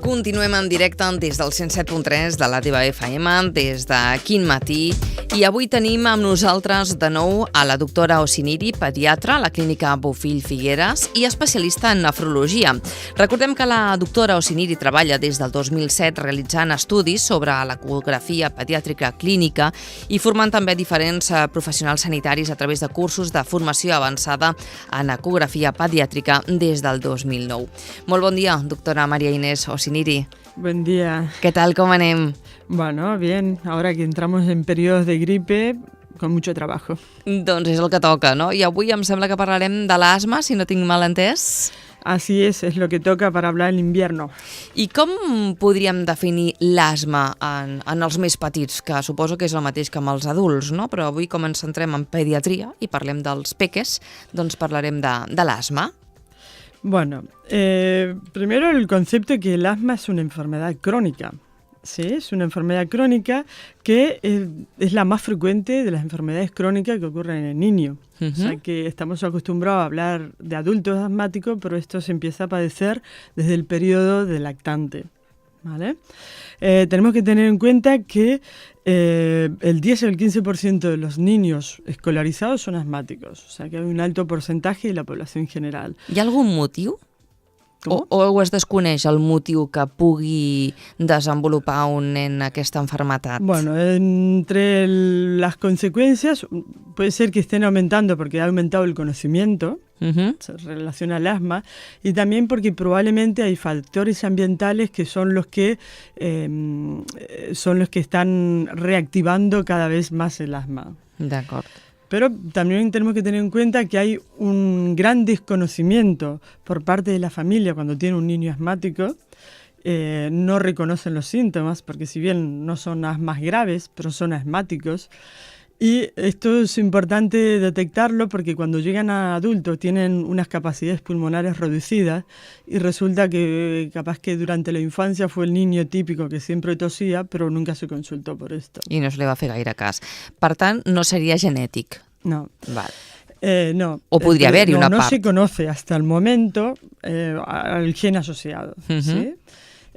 Continuem en directe des del 107.3 de la teva FM, des de Quin Matí, i avui tenim amb nosaltres de nou a la doctora Osiniri, pediatra a la clínica Bofill Figueres i especialista en nefrologia. Recordem que la doctora Osiniri treballa des del 2007 realitzant estudis sobre l'ecografia pediàtrica clínica i formant també diferents professionals sanitaris a través de cursos de formació avançada en ecografia pediàtrica des del 2009. Molt bon dia, doctora María Inés Osiniri. Buen día. ¿Qué tal? ¿Cómo anem? Bueno, bien. Ahora que entramos en periodos de gripe, con mucho trabajo. Doncs és el que toca, no? I avui em sembla que parlarem de l'asma, si no tinc mal entès. Así es lo que toca para hablar en invierno. I com podríem definir l'asma en els més petits, que suposo que és el mateix que amb els adults, no? Però avui, com ens centrem en pediatria i parlem dels peques, doncs parlarem de l'asma. Bueno, primero el concepto que el asma es una enfermedad crónica. Sí, es una enfermedad crónica que es la más frecuente de las enfermedades crónicas que ocurren en el niño. O sea que estamos acostumbrados a hablar de adultos asmáticos, pero esto se empieza a padecer desde el periodo de lactante. ¿Vale? Tenemos que tener en cuenta que el 10 o el 15% de los niños escolarizados son asmáticos, o sea que hay un alto porcentaje de la población general. Hi ha algun motiu? O es desconeix el motiu que pugui desenvolupar un nen aquesta enfermedad? Bueno, entre las consecuencias puede ser que estén aumentando porque ha aumentado el conocimiento, se relaciona al asma, y también porque probablemente hay factores ambientales que son los que están reactivando cada vez más el asma. D'acord. Pero también tenemos que tener en cuenta que hay un gran desconocimiento por parte de la familia cuando tiene un niño asmático. No reconocen los síntomas porque si bien no son asmas graves, pero son asmáticos. Y esto es importante detectarlo porque cuando llegan a adultos tienen unas capacidades pulmonares reducidas y resulta que capaz que durante la infancia fue el niño típico que siempre tosía, pero nunca se consultó por esto. I no se li va fer gaire cas. Per tant, no seria genètic. No. Val. No. O podria haver-hi una part. No se conoce hasta el momento el gen asociado. ¿Sí?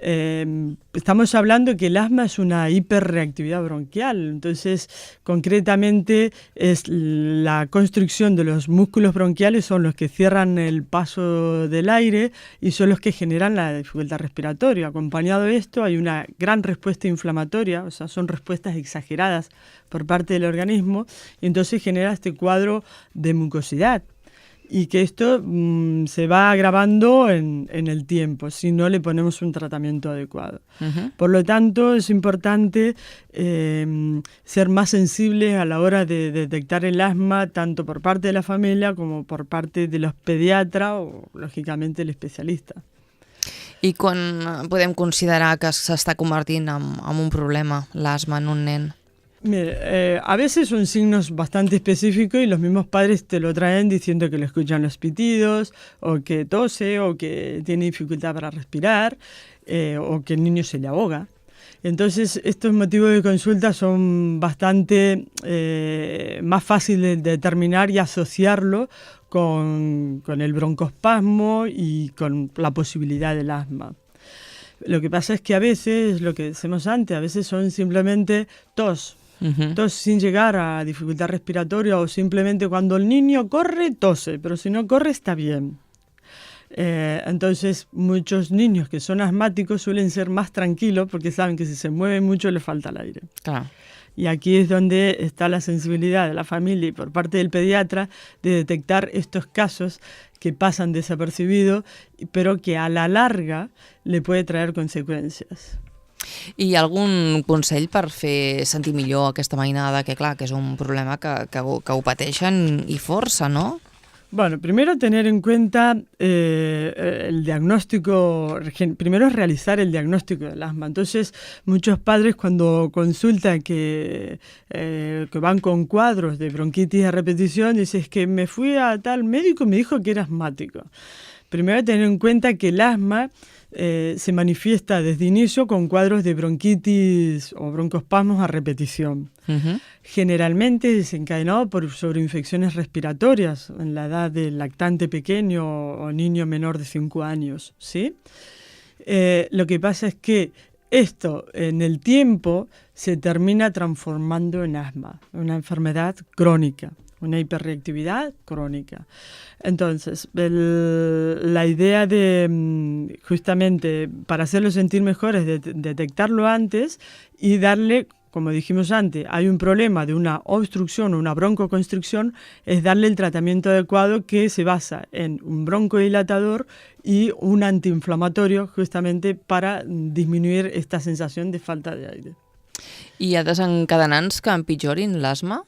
Estamos hablando que el asma es una hiperreactividad bronquial, entonces concretamente es la construcción de los músculos bronquiales son los que cierran el paso del aire y son los que generan la dificultad respiratoria. Acompañado de esto hay una gran respuesta inflamatoria, o sea, son respuestas exageradas por parte del organismo y entonces genera este cuadro de mucosidad. Y que esto se va agravando en el tiempo si no le ponemos un tratamiento adecuado. Por lo tanto, es importante ser más sensible a la hora de detectar el asma, tanto por parte de la familia como por parte de los pediatras o, lógicamente, el especialista. I quan podem considerar que s'està convertint en un problema l'asma en un nen? Mire, a veces son signos bastante específicos y los mismos padres te lo traen diciendo que le escuchan los pitidos, o que tose, o que tiene dificultad para respirar, o que el niño se le ahoga. Entonces, estos motivos de consulta son bastante más fáciles de determinar y asociarlo con el broncoespasmo y con la posibilidad del asma. Lo que pasa es que a veces, lo que decimos antes, a veces son simplemente tos. Tos sin llegar a dificultad respiratoria o simplemente cuando el niño corre, tose, pero si no corre está bien. Entonces muchos niños que son asmáticos suelen ser más tranquilos porque saben que si se mueven mucho les falta el aire. Claro. Y aquí es donde está la sensibilidad de la familia y por parte del pediatra de detectar estos casos que pasan desapercibidos, pero que a la larga le puede traer consecuencias. I hi ha algun consell per fer sentir millor aquesta mainada, que clar, que és un problema que ho pateixen i força, no? Bueno, primero tener en cuenta el diagnóstico, primero es realizar el diagnóstico del asma. Entonces, muchos padres cuando consultan que van con cuadros de bronquitis a repetición, dicen que me fui a tal médico y me dijo que era asmático. Primero tener en cuenta que el asma se manifiesta desde inicio con cuadros de bronquitis o broncoespasmos a repetición. Generalmente desencadenado por sobreinfecciones respiratorias en la edad del lactante pequeño o niño menor de 5 años, ¿sí? Lo que pasa es que esto en el tiempo se termina transformando en asma, una enfermedad crónica, una hiperreactividad crónica. Entonces, la idea de justamente para hacerlo sentir mejor es detectarlo antes y darle, como dijimos antes, hay un problema de una obstrucción o una broncoconstricción, es darle el tratamiento adecuado que se basa en un broncodilatador y un antiinflamatorio justamente para disminuir esta sensación de falta de aire. Hi ha desencadenants que empitjorin l'asma?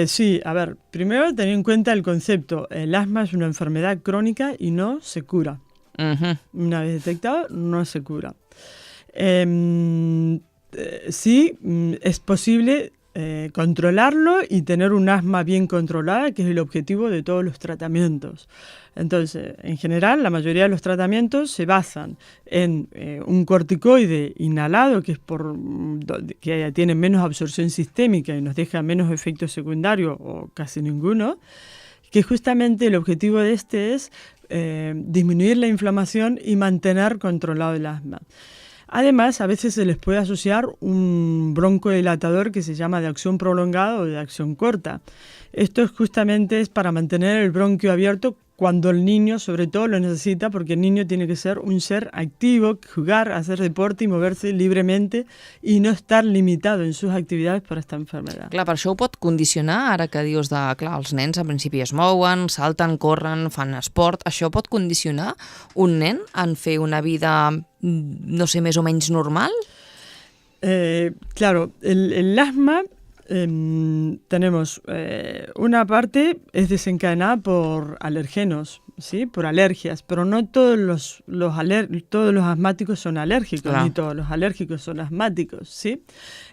Sí, a ver, primero tener en cuenta el concepto. El asma es una enfermedad crónica y no se cura. Una vez detectado, no se cura. Sí, es posible controlarlo y tener un asma bien controlada, que es el objetivo de todos los tratamientos. Entonces, en general, la mayoría de los tratamientos se basan en un corticoide inhalado, que que tiene menos absorción sistémica y nos deja menos efectos secundarios o casi ninguno, que justamente el objetivo de este es disminuir la inflamación y mantener controlado el asma. Además, a veces se les puede asociar un broncodilatador que se llama de acción prolongada o de acción corta. Esto justamente es para mantener el bronquio abierto cuando el niño, sobre todo, lo necesita, porque el niño tiene que ser un ser activo, jugar, hacer deporte y moverse libremente y no estar limitado en sus actividades por esta enfermedad. Clar, per això ho pot condicionar, ara que dius de, clar, els nens al principi es mouen, salten, corren, fan esport, això pot condicionar un nen en fer una vida, no sé, més o menys normal? Claro, el asma tenemos una parte es desencadenada por alergenos, ¿sí? Por alergias, pero no todos todos los asmáticos son alérgicos, ni todos los alérgicos son asmáticos, ¿sí?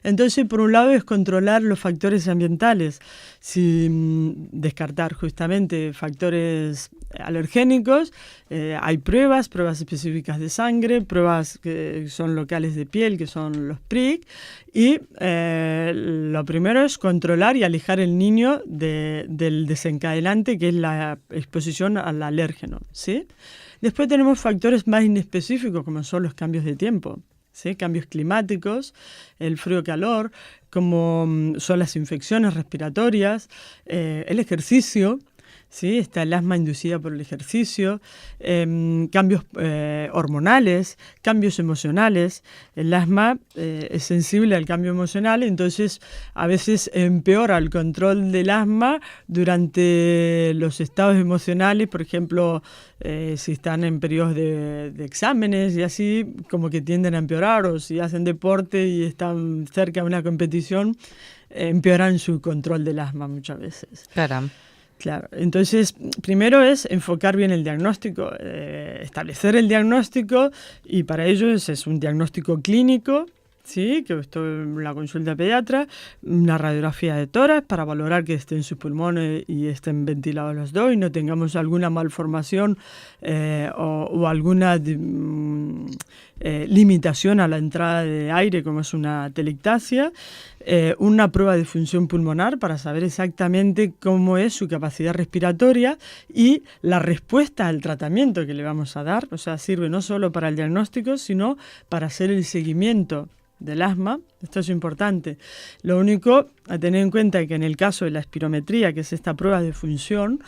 Entonces, por un lado es controlar los factores ambientales, descartar justamente factores alergénicos. Hay pruebas específicas de sangre, pruebas que son locales de piel, que son los PRIC, y lo primero es controlar y alejar el niño del desencadenante, que es la exposición al alérgeno, ¿sí? Después tenemos factores más inespecíficos, como son los cambios de tiempo, ¿sí? Cambios climáticos, el frío-calor, como son las infecciones respiratorias, el ejercicio, ¿sí? Está el asma inducida por el ejercicio, cambios hormonales, cambios emocionales. El asma es sensible al cambio emocional, entonces a veces empeora el control del asma durante los estados emocionales, por ejemplo, si están en periodos de exámenes y así, como que tienden a empeorar, o si hacen deporte y están cerca de una competición, empeoran su control del asma muchas veces. Caram. Claro, entonces primero es enfocar bien el diagnóstico, establecer el diagnóstico, y para ello es un diagnóstico clínico, ¿sí? Que esto es la consulta pediatra, una radiografía de tórax para valorar que estén sus pulmones y estén ventilados los dos y no tengamos alguna malformación o alguna limitación a la entrada de aire, como es una telectasia. Una prueba de función pulmonar para saber exactamente cómo es su capacidad respiratoria y la respuesta al tratamiento que le vamos a dar. O sea, sirve no solo para el diagnóstico, sino para hacer el seguimiento del asma. Esto es importante. Lo único a tener en cuenta es que en el caso de la espirometría, que es esta prueba de función,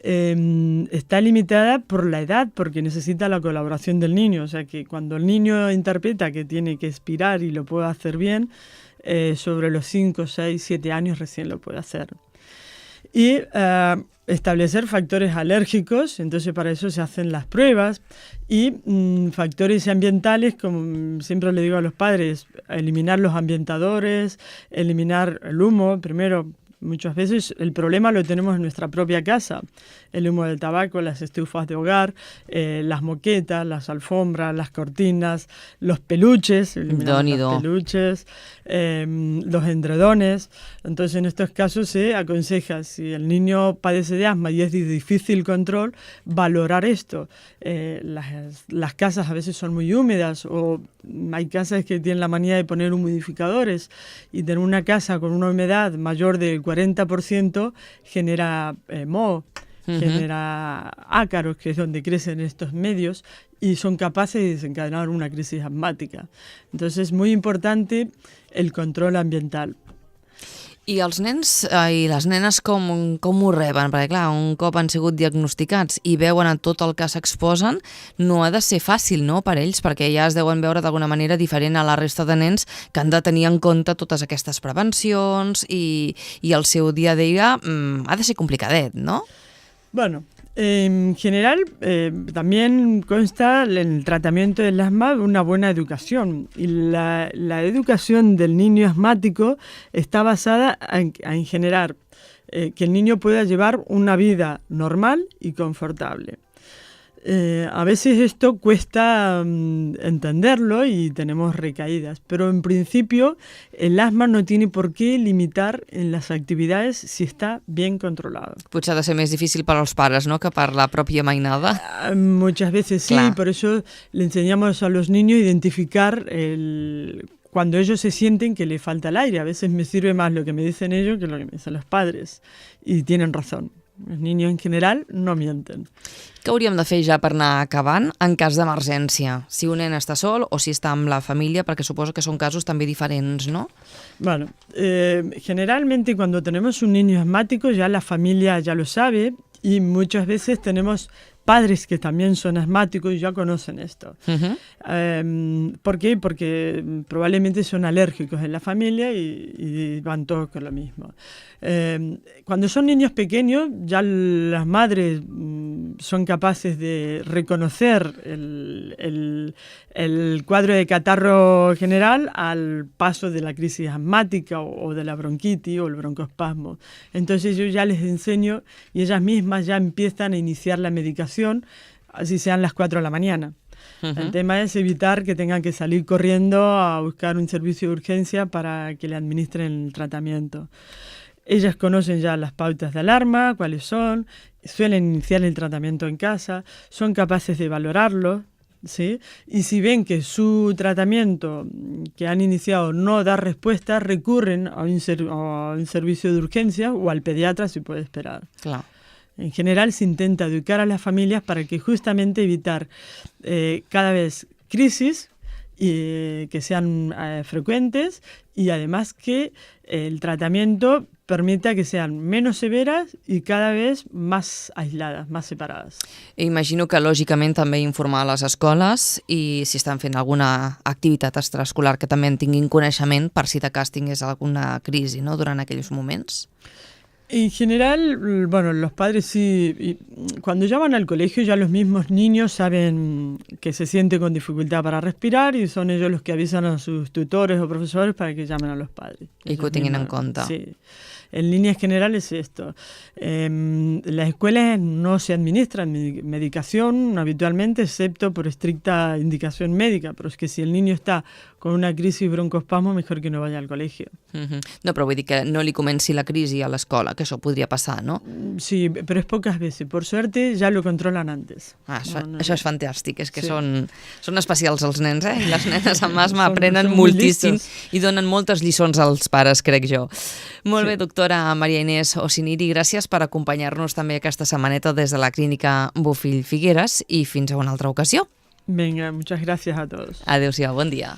está limitada por la edad, porque necesita la colaboración del niño. O sea que cuando el niño interpreta que tiene que expirar y lo puede hacer bien, sobre los 5, 6, 7 años recién lo puede hacer. Y establecer factores alérgicos, entonces para eso se hacen las pruebas, y factores ambientales, como siempre le digo a los padres, eliminar los ambientadores, eliminar el humo. Primero, muchas veces el problema lo tenemos en nuestra propia casa. El humo del tabaco, las estufas de hogar, las moquetas, las alfombras, las cortinas, los peluches, los peluches, los edredones. Entonces, en estos casos se aconseja, si el niño padece de asma y es de difícil control, valorar esto. Las casas a veces son muy húmedas, o hay casas que tienen la manía de poner humidificadores, y tener una casa con una humedad mayor del 40% genera moho. genera ácaros, que es donde crecen estos medios, y son capaces de desencadenar una crisis asmática. Entonces es muy importante el control ambiental. I els nens i les nenes com ho reben? Perquè, clar, un cop han sigut diagnosticats i veuen a tot el que s'exposen, no ha de ser fàcil, no?, per ells, perquè ja es deuen veure d'alguna manera diferent a la resta de nens que han de tenir en compte totes aquestes prevencions i el seu dia a dia ha de ser complicadet, no? Bueno, en general también consta en el tratamiento del asma una buena educación, y la educación del niño asmático está basada en generar que el niño pueda llevar una vida normal y confortable. A veces esto cuesta entenderlo y tenemos recaídas, pero en principio el asma no tiene por qué limitar en las actividades si está bien controlado. Potser ha de ser més difícil per als pares, no?, que per la pròpia mainada. Muchas veces sí, por eso le enseñamos a los niños a identificar cuando ellos se sienten que le falta el aire. A veces me sirve más lo que me dicen ellos que lo que me dicen los padres, y tienen razón. Els niños en general no mienten. Què hauríem de fer ja per anar acabant en cas d'emergència? Si un nen està sol o si està amb la família, perquè suposo que són casos també diferents, ¿no? Bueno, generalmente cuando tenemos un niño asmático ya la familia ya lo sabe, y muchas veces tenemos padres que también son asmáticos y ya conocen esto. ¿Por qué? Porque probablemente son alérgicos en la familia y van todos con lo mismo. Cuando son niños pequeños, ya las madres son capaces de reconocer el cuadro de catarro general al paso de la crisis asmática o de la bronquitis o el broncoespasmo. Entonces yo ya les enseño y ellas mismas ya empiezan a iniciar la medicación, así sean las 4 de la mañana. El tema es evitar que tengan que salir corriendo a buscar un servicio de urgencia para que le administren el tratamiento. Ellas conocen ya las pautas de alarma, cuáles son, suelen iniciar el tratamiento en casa, son capaces de valorarlo, ¿sí? Y si ven que su tratamiento que han iniciado no da respuesta, recurren a un servicio de urgencia o al pediatra si puede esperar. Claro. En general se intenta educar a las familias para que justamente evitar cada vez crisis que sean frecuentes, y además que el tratamiento permita que sean menos severas y cada vez más aisladas, más separadas. Imagino que lògicament també informar a les escoles, i si estan fent alguna activitat extraescolar que també en tinguin coneixement per si de cas tingués alguna crisi, no?, durant aquells moments. En general, bueno, los padres sí, cuando ya van al colegio ya los mismos niños saben que se sienten con dificultad para respirar, y son ellos los que avisan a sus tutores o profesores para que llamen a los padres. Y que ho tinguin en compte. Sí. En líneas generales esto. Las escuelas no se administran medicación habitualmente, excepto por estricta indicación médica, pero es que si el niño está con una crisis broncoespasmo, mejor que no vaya al colegio. No, però vull dir que no li comenci la crisi a l'escola, que això podria passar, no? Sí, pero es pocas veces. Por suerte ya lo controlan antes. Això és fantàstic, és que són especials els nens, I les nenes amb asma aprenen moltíssim i donen moltes lliçons als pares, crec jo. Molt bé, doctora Maria Inés Osiniri, gràcies per acompanyar-nos també aquesta setmaneta des de la Clínica Bofill Figueres, i fins a una altra ocasió. Venga, muchas gracias a todos. Adéu-siau, bon dia.